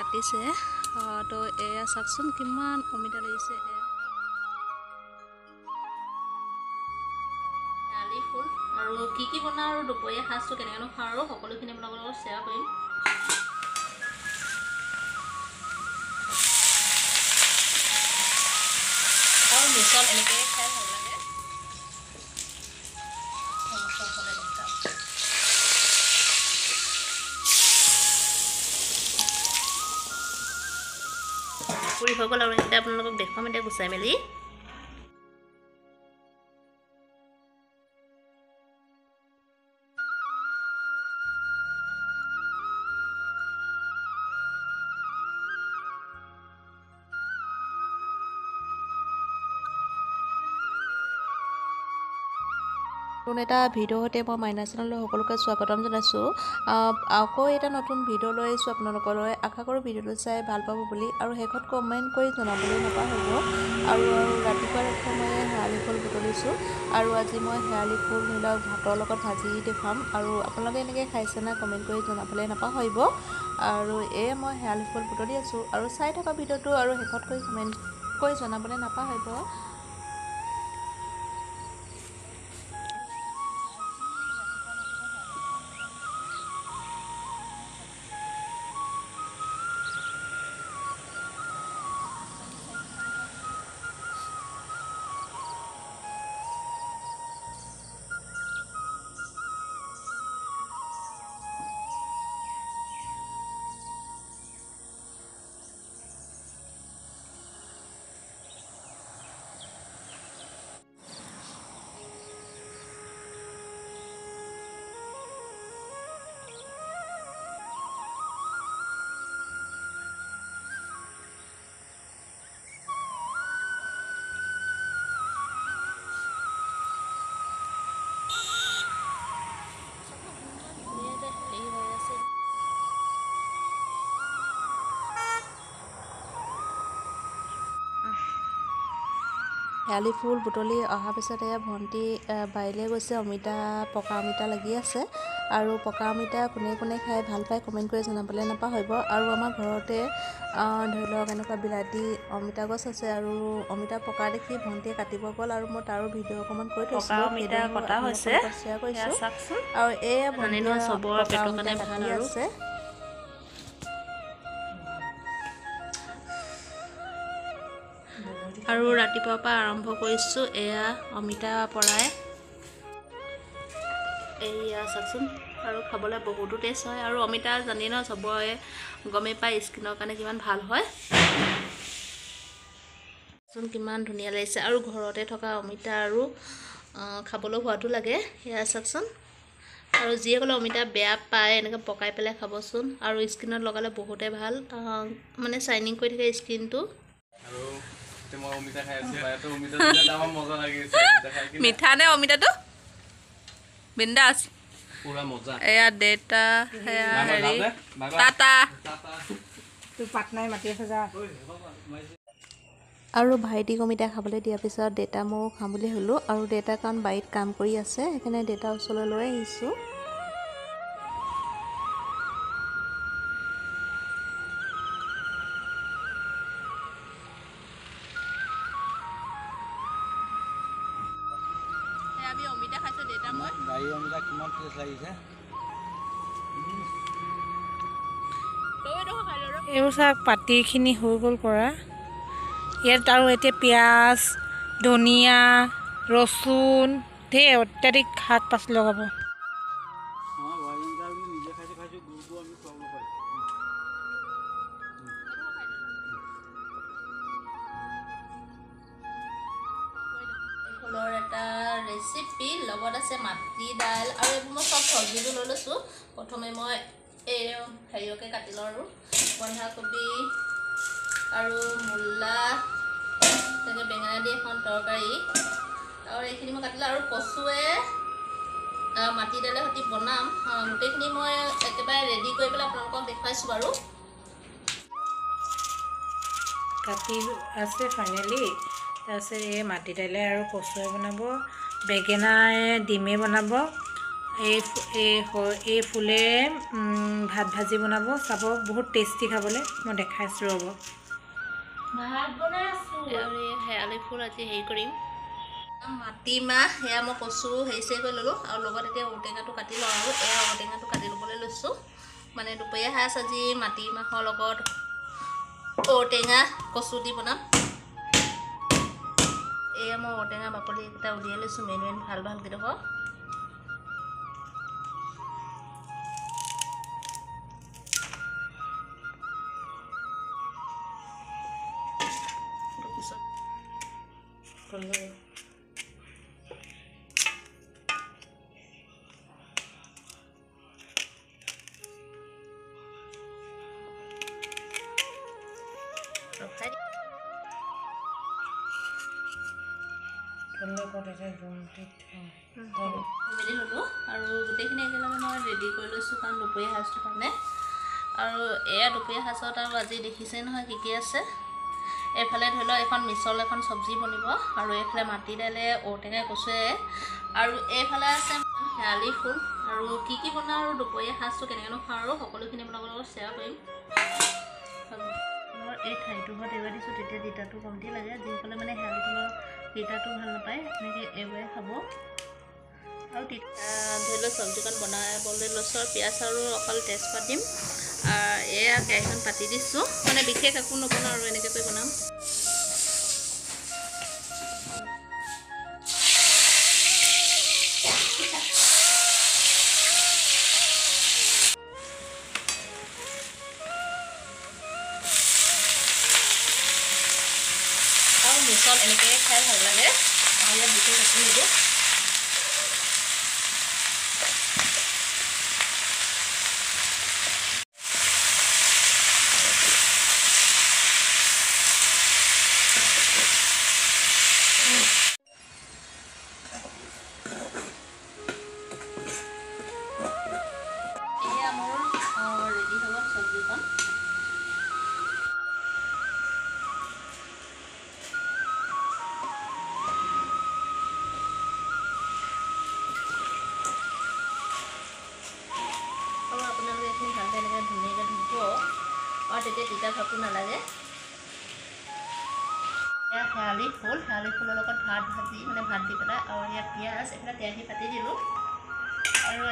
কাটিছে তো এয়া চাওকচোন কিমান অমিতা লাগিছে শেৱালি ফুল আৰু কি বনাওঁ আৰু দুপৰীয়া সাজটো কেনেকৈনো খাওঁ আৰু সকলোখিনি আপোনালোকৰ লগত শ্বেয়াৰ কৰিম আৰু মিছল এনেকৈ খাই ভাল লাগে পুৰি হৈ গ'ল আৰু এতিয়া আপোনালোকক দেখুৱাম এতিয়া গুচাই মেলি নতুন এটা ভিডিঅ' সৈতে মই মাইনা চেনেললৈ সকলোকে স্বাগতম জনাইছোঁ আকৌ এটা নতুন ভিডিঅ' লৈ আহিছোঁ আপোনালোকলৈ আশা কৰোঁ ভিডিঅ'টো চাই ভাল পাব বুলি আৰু শেষত কমেণ্ট কৰি জনাবলৈ নাপাহৰিব আৰু ৰাতিপুৱা মই শেৱালি ফুল বুটলিছোঁ আৰু আজি মই শেৱালি ফুল ধৰি ভাতৰ লগত ভাজি দেখুৱাম আৰু আপোনালোকে এনেকৈ খাইছে না কমেণ্ট কৰি জনাবলৈ নাপাহৰিব আৰু এয়ে মই শেৱালি ফুল বুটলি আছোঁ আৰু চাই থকা ভিডিঅ'টো আৰু শেষত কৰি কমেণ্ট কৰি জনাবলৈ নাপাহৰিব শেৱালি ফুল বুটলি অহাৰ পিছত এয়া ভণ্টি বাৰীলৈ গৈছে অমিতা পকা অমিতা লাগি আছে আৰু পকা অমিতা কোনে কোনে খাই ভাল পায় কমেণ্ট কৰি জনাবলৈ নাপাহৰিব আৰু আমাৰ ঘৰতে ধৰি লওক এনেকুৱা বিলাতী অমিতা গছ আছে আৰু অমিতা পকা দেখি ভণ্টিয়ে কাটিব গ'ল আৰু মই তাৰো ভিডিঅ' অকণমান কৰি থৈছিলোঁ অমিতা কটা হৈছে শ্বেয়াৰ কৰিছোঁ আৰু এয়া ভণ্টিয়ে চবৰে পেটৰ কাৰণে ভাল আছে আৰু ৰাতিপুৱাৰ পৰা আৰম্ভ কৰিছোঁ এয়া অমিতা পৰাই এয়া চাওকচোন আৰু খাবলৈ বহুতো টেষ্ট হয় আৰু অমিতা জানি ন চবৰে গমেই পায় স্কিনৰ কাৰণে কিমান ভাল হয় কিমান ধুনীয়া লাগিছে আৰু ঘৰতে থকা অমিতা আৰু খাবলৈ সোৱাদো লাগে এয়া চাওকচোন আৰু যিয়ে ক'লে অমিতা বেয়া পায় এনেকৈ পকাই পেলাই খাবচোন আৰু স্কিনত লগালে বহুতে ভাল মানে শ্বাইনিং কৰি থাকে স্কিনটো মিঠা নে অমিতাটো বিন্দাছ পুৰা মজা এয়া দেউতা এয়া হেৰি টাটা পাটনাই মাতি আছে যা আৰু ভাইটিক অমিতা খাবলৈ দিয়াৰ পিছত দেউতা ময়ো খাম বুলি হ'লোঁ আৰু দেউতা কাৰণ বাৰীত কাম কৰি আছে সেইকাৰণে দেউতাৰ ওচৰলৈ লৈ আহিছোঁ অমিতা খাইছোঁ দেউতা মই বাৰী অমিতা কিমান টেষ্ট লাগিছে এইবোৰ চাওক পাতিখিনি হৈ গ'ল পৰা ইয়াত আৰু এতিয়া পিঁয়াজ ধনিয়া ৰচুন ঢেৰ অত্যাধিক শাক পাচলি লগাব ফুলৰ এটা ৰেচিপি লগত আছে মাটি দাইল আৰু এইবোৰ মই চব চব্জিটো লৈ লৈছোঁ প্ৰথমে মই এই হেৰিয়কে কাটি লওঁ আৰু বন্ধাকবি আৰু মূলা তেনেকৈ বেঙেনা দি এখন তৰকাৰী আৰু এইখিনি মই কাটিলোঁ আৰু কচুৱে মাটি দাইলৰ সৈতে বনাম গোটেইখিনি মই একেবাৰে ৰেডি কৰি পেলাই আপোনালোকক দেখুৱাইছোঁ বাৰু কাটি আছে ফাইনেলি তাৰপিছত এই মাটি দাইলে আৰু কচুৱে বনাব বেঙেনাৰে ডিমে বনাব এই ফুলে ভাত ভাজি বনাব, চাব বহুত টেষ্টি খাবলৈ। মই দেখাইছোঁ ৰ'ব। ভাত বনাই আছোঁ আৰু এই শেৱালি ফুল আজি হেৰি কৰিম, মাটিমাহ সেয়া মই কচু হেৰি চেৰি কৰি ল'লোঁ, আৰু লগত এতিয়া ঔটেঙাটো কাটি লওঁ, আৰু এয়া ঔটেঙাটো কাটি ল'বলৈ লৈছোঁ। মানে দুপৰীয়া সাজ আজি মাটিমাহৰ লগত ঔটেঙা কচু দি বনাম। এয়া মই ঔটেঙা বাকলি এইকেইটা উলিয়াই লৈছোঁ, মেইন ভাল কেইডোখৰ। মেলি ল'লোঁ আৰু গোটেইখিনি একেলগে মই ৰেডি কৰি লৈছোঁ, কাৰণ দুপৰীয়া সাজটোৰ কাৰণে। আৰু এয়া দুপৰীয়া সাজত আৰু আজি দেখিছেই নহয় কি কি আছে। এইফালে ধৰি লওক এখন মিছল এখন চব্জি বনিব, আৰু এইফালে মাটি দাইলে ঔটেঙা কচুৱে, আৰু এইফালে আছে শেৱালি ফুল। আৰু কি কি বনাওঁ আৰু দুপৰীয়া সাজটো কেনেকৈনো খাওঁ আৰু সকলোখিনি আপোনালোকৰ লগত শ্বেয়াৰ কৰিম। মই এই ঠাইটোৰ ঘৰত এৰুৱাই দিছোঁ, তেতিয়া তিতাটো কমটি লাগে। যিসকলে মানে শেৱালি ফুলৰ তিতাটো ভাল নাপায়, এনেকৈ এৰুৱাই খাব। আৰু ধৰি লওক চব্জিকণ বনাবলৈ লৈছোঁ, আৰু পিঁয়াজ আৰু অকল তেজপাত দিম। এয়া কেৰাহীখন পাতি দিছোঁ, মানে বিশেষ একো নবনাওঁ আৰু এনেকৈ কৰি বনাম। আৰু মিছল এনেকৈ খাই ভাল লাগে, আৰু ইয়াত বিশেষ একো নিদিওঁ। এয়া মোৰ ৰেডি হ'ব চব্জিখন। আৰু আপোনালোকে এইখিনি ভালকৈ এনেকৈ ধুনীয়াকৈ ধুব, আৰু তেতিয়া তিতা ভাৱটো নালাগে। এয়া শেৱালি ফুলৰ লগত ভাত ভাজি, মানে ভাত দি পেলাই, আৰু ইয়াত পিঁয়াজ এইফালে কেৰাহী পাতি দিলোঁ। আৰু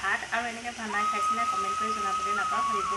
ভাত আৰু এনেকৈ বনাই খাইছিলে, কমেণ্ট কৰি জনাবলৈ নাপাহৰিব।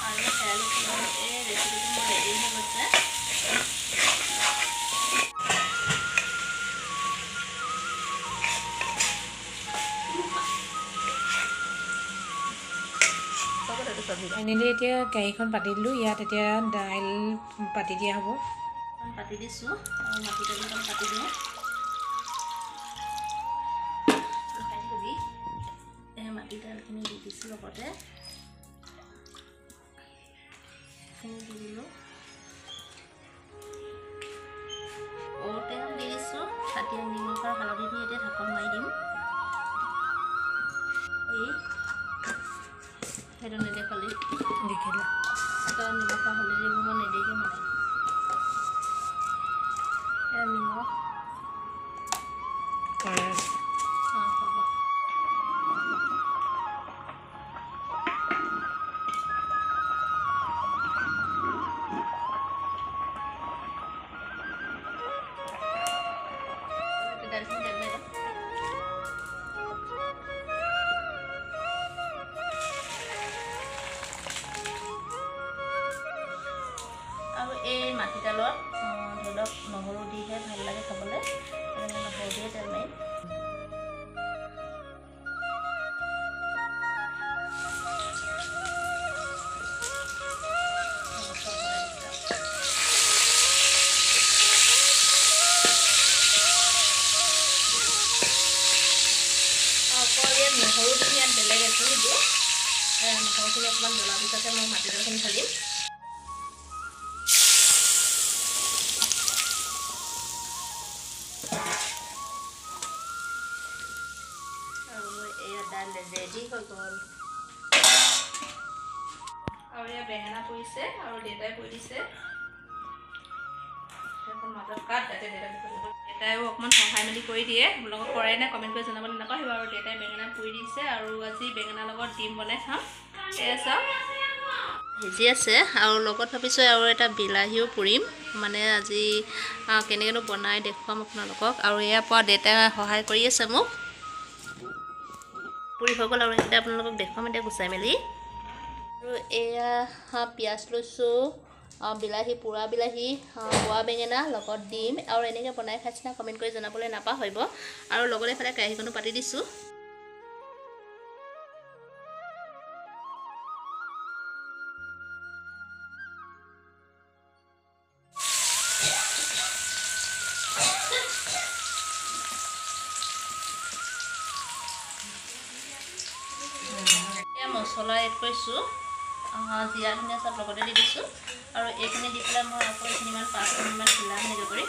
আৰু শেৱালি ফুলৰ এই ৰেচিপিটো মোৰ ৰেডি হৈ গৈছে। ফাইনেলি এতিয়া কেৰাহীখন পাতি দিলোঁ। ইয়াত এতিয়া দাইল পাতি দিয়া হ'ব। পাতি দিছোঁ, আৰু মাটি দালিখন পাতি দিওঁ। মাটি দাইলখিনি দি দিছোঁ, লগতে দি দিলোঁ, ঔটেঙা দি দিছোঁ, কাটি নিমখ আৰু হালধি দি এতিয়া ঢাকন মাৰি দিম। সেইটো নেদেখালি দেখিলা নিমখ আৰু হালধি দিব মই নিদিয়েগৈ মানে। নিমখ হ'ব। দাইলখিনি দিয়াই লওঁ। কৰি দিওঁ। মাংসখিনি অকণমান জ্বলাৰ পিছতে মই মাটিদাইলখিনি ঢালিম। আৰু এয়া দাইল ৰেডি হৈ গ'ল। আৰু এয়া বেঙেনা পৰিছে আৰু দেউতাই কৰি দিছে। এখন মাজত কাট তাতে দেউতাইও অকণমান সহায় মেলি কৰি দিয়ে। আপোনালোকক কৰাই নাই কমেণ্ট কৰি জনাবলৈ নাপাহৰিব। আৰু দেউতাই বেঙেনা পুৰি দিছে আৰু আজি বেঙেনাৰ লগত ডিম বনাই খাম। এয়া চাওক সিজি আছে আৰু লগত ভাবিছোঁ আৰু এটা বিলাহীও পুৰিম। মানে আজি কেনেকৈনো বনাই দেখুৱাম আপোনালোকক। আৰু এয়া পৰা দেউতাই সহায় কৰি আছে মোক। পুৰি হৈ গ'ল আৰু এইকেইটা আপোনালোকক দেখুৱাম এতিয়া গুচাই মেলি। আৰু এয়া পিঁয়াজ লৈছোঁ, বিলাহী, পোৰা বিলাহী, পোৱা বেঙেনা লগত ডিম আৰু এনেকৈ বনাই খাইছিনা কমেণ্ট কৰি জনাবলৈ নাপাহৰিব। আৰু লগতে এইফালে কেৰাহীখনো পাতি দিছোঁ। মছলা এড কৰিছোঁ, জিৰা ধনিয়া চব লগতে দি দিছোঁ। আৰু এইখিনি দি পেলাই মই আকৌ এইখিনিমান 5 মিনিটমান সিজাম এনেকৈ কৰি।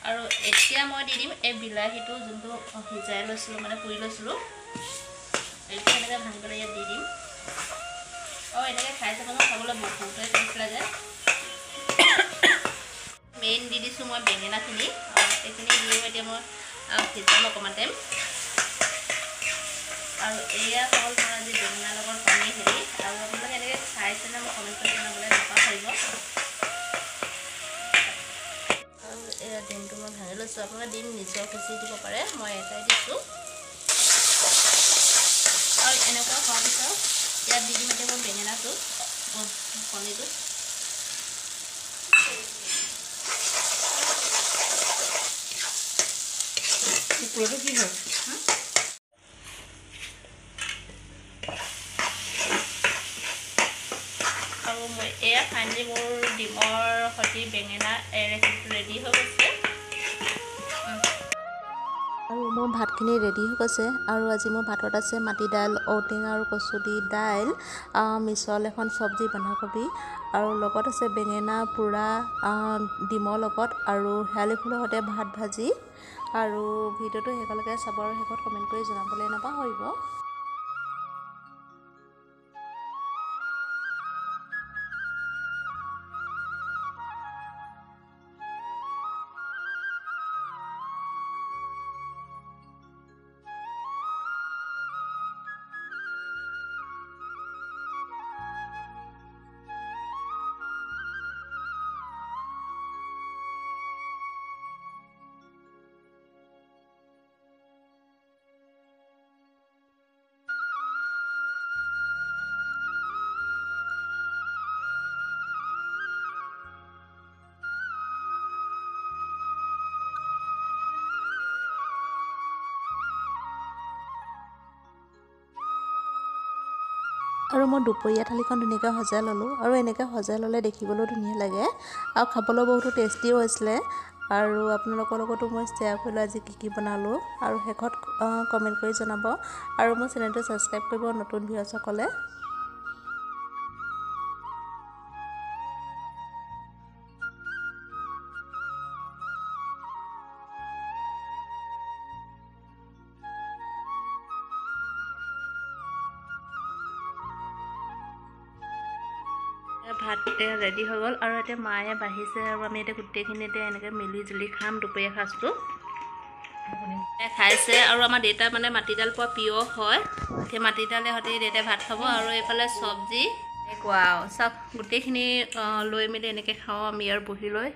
আৰু এতিয়া মই দি দিম এই বিলাহীটো যোনটো সিজাই লৈছিলোঁ, মানে পুৰি লৈছিলোঁ, এইটো এনেকৈ ভাঙি পেলাই ইয়াত দি দিম। আৰু এনেকৈ খাই চাব, খাবলৈ বহুতেই টেষ্ট লাগে। মেইন দি দিছোঁ মই বেঙেনাখিনি। এইখিনি দিও এতিয়া মই সিজাম অকণমান টাইম। আৰু এয়া হ'ল মোৰ আজি বেঙেনাৰ লগত পানী হেৰি। আৰু আপোনালোকে এনেকৈ খাইছেনে মোক কমেণ্ট কৰি জনাবলৈ নাপাহৰিব। আৰু এয়া ডিমটো মই ভাঙি লৈছোঁ। আপোনালোকে ডিম নিজৰ খুচি দিব পাৰে, মই এটাই দিছোঁ। আৰু এনেকুৱা হোৱাৰ পিছত ইয়াত দি দিম এতিয়া মই বেঙেনাটো, কণীটো। কি হয়? আৰু মই এয়া ফাইনেলি মোৰ ডিমৰ সৈতে বেঙেনা ৰেচিপিটো ৰেডি হৈ গৈছে। আৰু মোৰ ভাতখিনি ৰেডি হৈ গৈছে। আৰু আজি মোৰ ভাতত আছে মাটিদাইল, ঔটেঙা আৰু কচু দি দাইল, মিছল এখন চব্জি বন্ধাকবি, আৰু লগত আছে বেঙেনা পোৰা ডিমৰ লগত, আৰু শেৱালি ফুলৰ সৈতে ভাত ভাজি। আৰু ভিডিঅ'টো শেষলৈকে চাব আৰু শেষত কমেণ্ট কৰি জনাবলৈ নাপাহৰিব। আৰু মই দুপৰীয়া থালিখন ধুনীয়াকৈ সজাই ল'লোঁ। আৰু এনেকৈ সজাই ল'লে দেখিবলৈও ধুনীয়া লাগে আৰু খাবলৈ বহুতো টেষ্টিও হৈছিলে। আৰু আপোনালোকৰ লগতো মই শ্বেয়াৰ কৰিলোঁ আজি কি বনালোঁ। আৰু শেষত কমেণ্ট কৰি জনাব। আৰু মোৰ চেনেলটো ছাবস্ক্ৰাইব কৰিব নতুন ভিউৱাৰ্ছসকলে। ভাত ৰেডি হৈ গ'ল। আৰু এতিয়া মায়ে বাঢ়িছে আৰু আমি এতিয়া গোটেইখিনি এতিয়া এনেকৈ মিলি জুলি খাম দুপৰীয়া সাজটো। খাইছে আৰু আমাৰ দেউতা মানে মাটিদাইল পোৱা প্ৰিয় হয়। সেই মাটিদাইলে সৈতে দেউতাই ভাত খাব। আৰু এইফালে চব্জি এনেকুৱা চাওক গোটেইখিনি লৈ মেলি এনেকৈ খাওঁ আমি আৰু বহি লৈ।